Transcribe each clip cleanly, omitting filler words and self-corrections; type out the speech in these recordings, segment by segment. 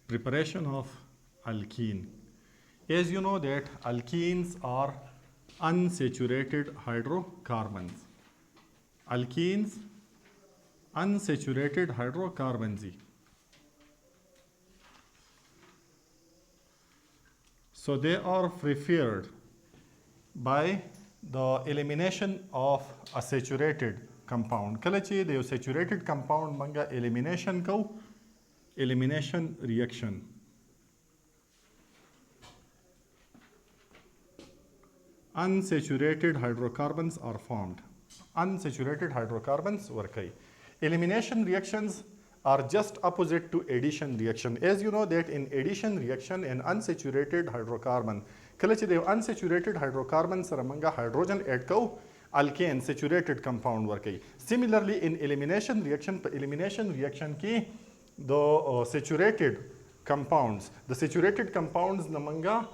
Preparation of alkene. As you know that alkenes are unsaturated hydrocarbons. Alkenes, unsaturated hydrocarbons. So they are preferred by the elimination of a saturated compound. کله چې د یو saturated compound منګه elimination کو elimination reaction unsaturated hydrocarbons are formed. Unsaturated hydrocarbons ورکي. Elimination reactions are just opposite to addition reaction. As you know that in addition reaction an unsaturated hydrocarbon کله چې د unsaturated hydrocarbon سره منګه hydrogen add کو alkane saturated compound ورکي. Similarly in elimination reaction په elimination reaction کې the saturated compounds نه منګه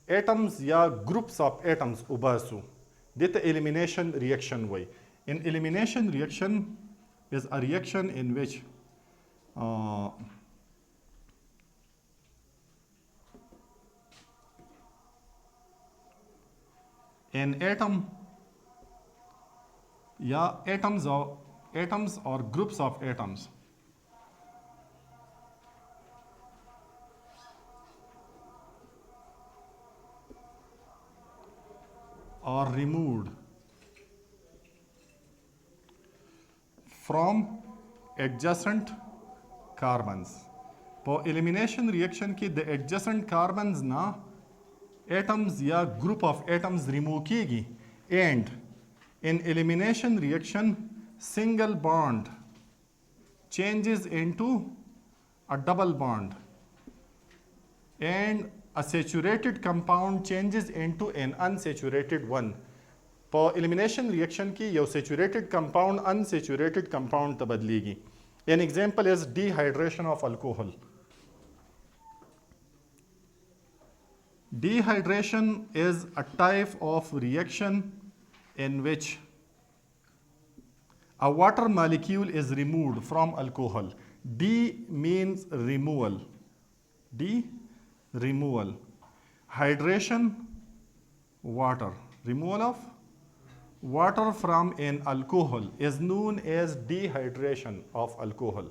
atoms یا groups of atoms وباسو. دته elimination reaction وای. In elimination reaction is a reaction in which an atom या atoms or groups of atoms are removed from adjacent carbons. For elimination reaction की the adjacent carbons ना atoms या group of atoms remove कीगी and in elimination reaction single bond changes into a double bond and a saturated compound changes into an unsaturated one. For elimination reaction की यो saturated compound unsaturated compound तबदलेगी. An example is dehydration of alcohol. Dehydration is a type of reaction in which a water molecule is removed from alcohol. D means removal. D, removal. Hydration, water. Removal of water from an alcohol is known as dehydration of alcohol.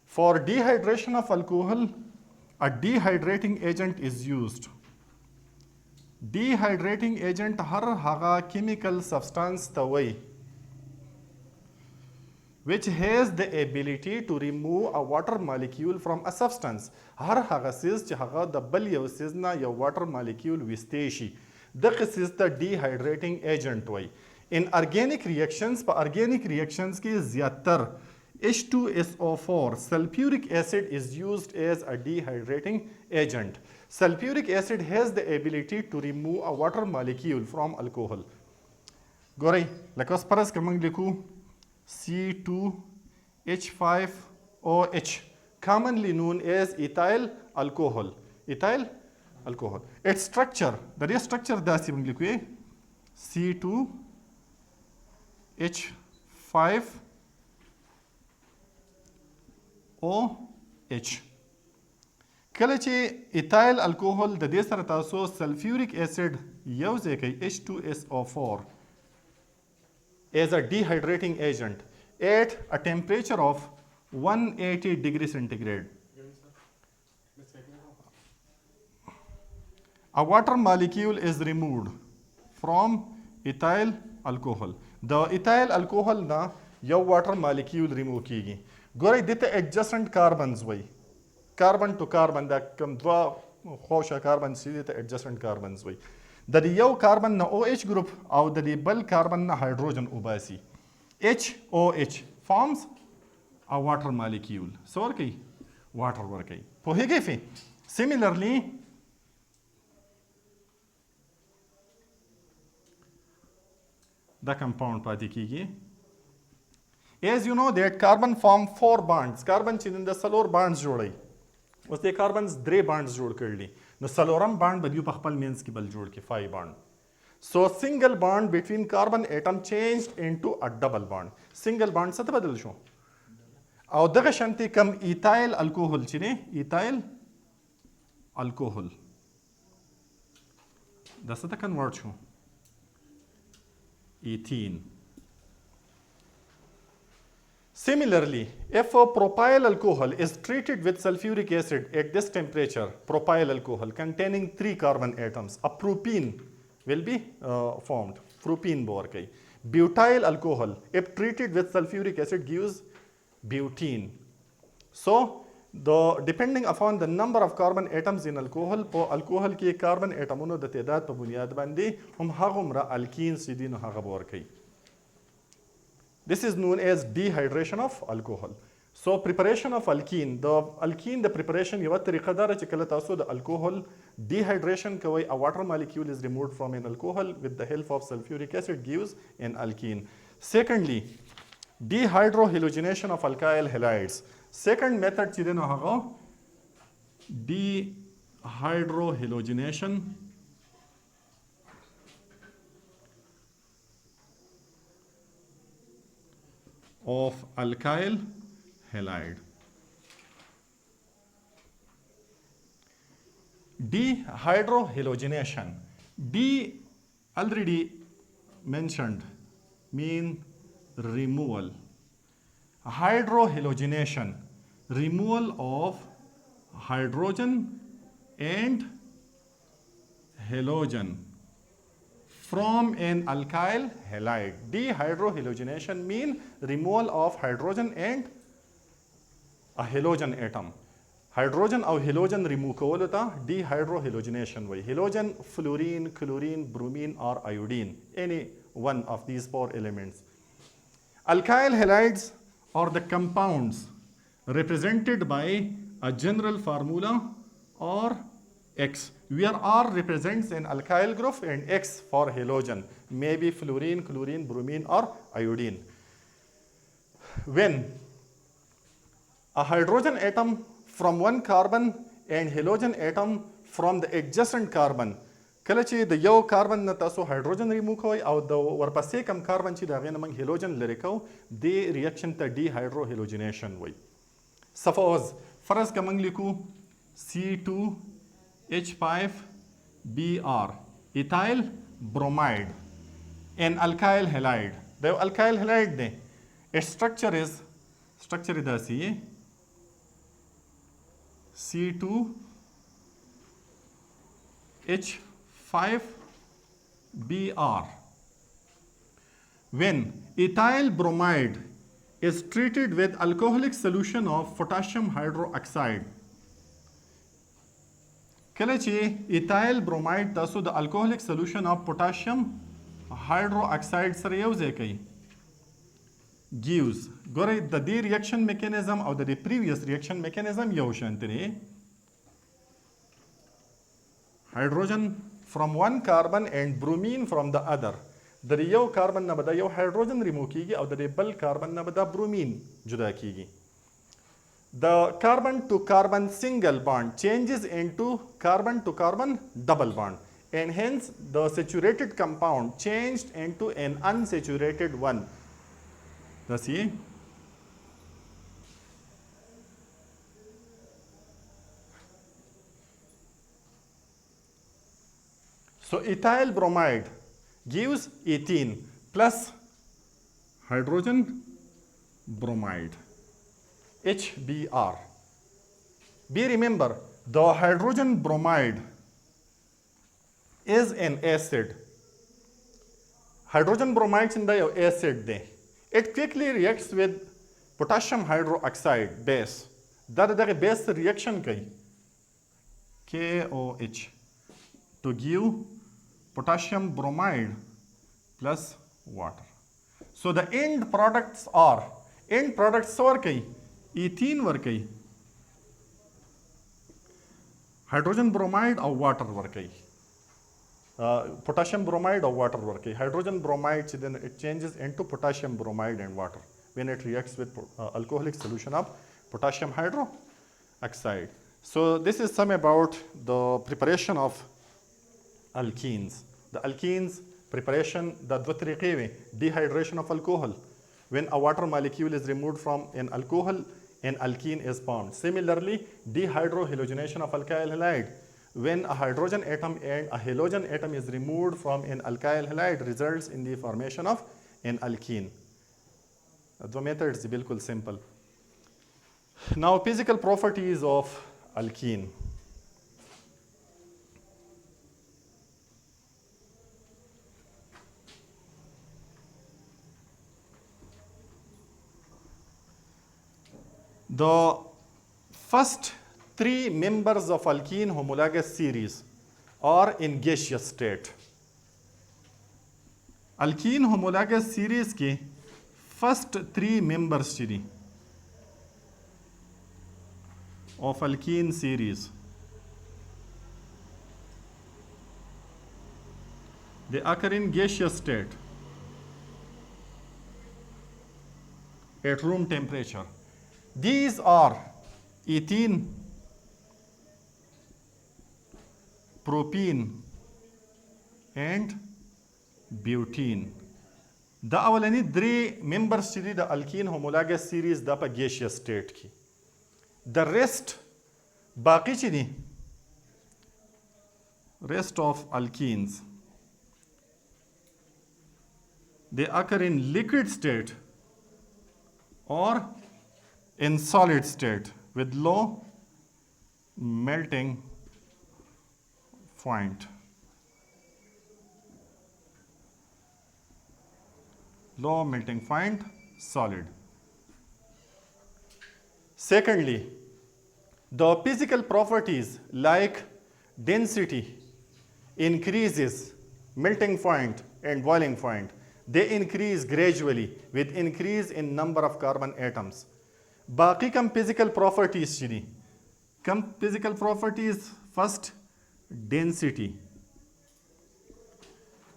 For dehydration of alcohol, a dehydrating agent is used. Dehydrating agent her हगा chemical substance तवई which has the ability to remove a water molecule from a substance. हर हगा चीज چې هغه د بل یو چیز نه یو water molecule وستې شي دغه چیز ته dehydrating agent وای. In organic reactions په organic reactions کې زیاتر H2SO4 sulfuric acid is used as a dehydrating agent. Sulfuric acid has the ability to remove a water molecule from alcohol. ګورئ لکه اوس فرض که موږ لیکو C2H5OH commonly known as ethyl alcohol. Ethyl alcohol. Its structure, the real structure داسې موږ لیکو C2H5OH. کله چې ایتایل الکوهول د دې سره تاسو سلفیوریک اسید یو ځای کوي H2SO4 as a dehydrating agent at a temperature of 180 degrees centigrade. A water molecule is removed from ethyl alcohol. The ethyl alcohol na یو water molecule remove کیږي. ګورئ دته adjacent carbons وای. Carbon to carbon دا کوم دوه خوشه carbon چې ته adjacent carbons وای. د دې یو کاربن نه OH ګروپ او د دې بل کاربن نه هایدروجن وباسي. HOH forms a water molecule. څه ورکوي؟ water ورکوي. پوهیږئ فی؟ Similarly دا compound پاتې کیږي. As you know that carbon form 4 bonds. Carbon چې د څلور bonds جوړوي. اوس د carbons 3 bonds جوړ کړي. نو څلورم bond به دوی په خپل منځ کې بل جوړ کړي 5 bond. So single bond between carbon atom changed into a double bond. Single bond څه ته بدل شو؟ او دغه شانتي کم ایتایل الکوهول چې دی ایتایل alcohol. The second word شو؟ ethene. Similarly, if a propyl alcohol is treated with sulfuric acid at this temperature, propyl alcohol containing 3 carbon atoms, a propene will be formed. Propene borkai. Butyl alcohol, if treated with sulfuric acid, gives butene. So, depending upon the number of carbon atoms in alcohol, po alcohol ki carbon atomuno da تعداد په بنیاد باندې هم هغومره alkenes چې دي نو هغه ورکوي. This is known as dehydration of alcohol. So preparation of alkene, the preparation یوه طریقه داره چې کله تاسو د alcohol dehydration کوئ, a water molecule is removed from an alcohol with the help of sulfuric acid gives an alkene. Secondly, dehydrohalogenation of alkyl halides. Second method چې دی نو هغه dehydrohalogenation of alkyl halide. Dehydrohalogenation. D already mentioned mean removal. Hydrohalogenation, removal of hydrogen and halogen from an alkyl halide. Dehydrohalogenation mean removal of hydrogen and a halogen atom. Hydrogen or halogen remove کولو ته dehydrohalogenation وایي. Halogen, fluorine, chlorine, bromine or iodine, any one of these 4 elements. Alkyl halides are the compounds represented by a general formula or X, where R represents an alkyl group and X for halogen, maybe fluorine, chlorine, bromine or iodine. When a hydrogen atom from one carbon and halogen atom from the adjacent carbon, کله چې د یو کاربن نه تاسو هایدروجن ریموو کوئ او د ورپسې کم کاربن چې د هغې نه موږ هیلوجن لرې کوو دې ریاکشن ته ډي هایدرو هیلوجنیشن وایي. سپوز فرض که موږ لیکو C2H5Br ایتایل بروماید ان الکایل هیلاید. دا یو الکایل هیلاید دی. اټس سټرکچر یې داسې یې C2H5Br. When ethyl bromide is treated with alcoholic solution of potassium hydroxide, کله چې ethyl bromide تاسو د alcoholic solution of potassium hydroxide سره یو ځای کوي gives. ګورئ د دې ریاکشن میکانیزم او د دې پریویس ریاکشن میکانیزم یو شان دی. hydrogen from one carbon and bromine from the other. د یو کاربن نه به دا یو هایدروجن ریمو کیږي او د بل کاربن نه به دا برومین جدا کیږي. The carbon to carbon single bond changes into carbon to carbon double bond, and hence the saturated compound changed into an unsaturated one. That's it. So ethyl bromide gives ethene plus hydrogen bromide, HBr. Be remember, the hydrogen bromide is an acid. Hydrogen bromide is an acid. It quickly reacts with potassium hydroxide base. That is the base reaction KOH to give potassium bromide plus water. So the end products are ethene workai, hydrogen bromide or water workai, potassium bromide or water workai. Hydrogen bromide then it changes into potassium bromide and water when it reacts with alcoholic solution of potassium hydroxide. So this is some about the preparation of alkenes. The alkenes preparation, the dehydration of alcohol. When a water molecule is removed from an alcohol, an alkene is formed. Similarly, dehydrohalogenation of alkyl halide. when a hydrogen atom and a halogen atom is removed from an alkyl halide results in the formation of an alkene. The method is bilkul simple. Now physical properties of alkene. The first three members of alkene homologous series are in gaseous state. Alkene homologous series के first three members of alkene series, they occur in gaseous state at room temperature. These are ethene, propene, and butene. The अवलनी three members the alkene homologous series the gaseous state की. The rest बाकी चीज़ rest of alkenes they occur in liquid state or in solid state with low melting point. Low melting point solid. Secondly, the physical properties like density increases, melting point and boiling point, they increase gradually with increase in number of carbon atoms. बाकी कम physical properties चीनी, कम physical properties first density,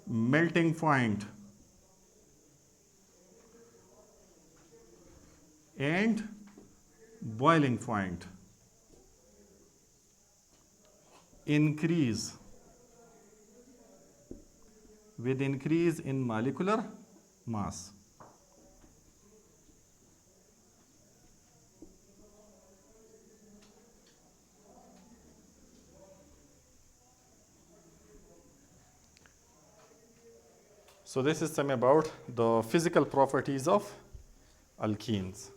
melting point and boiling point increase with increase in molecular mass. So this is some about the physical properties of alkenes.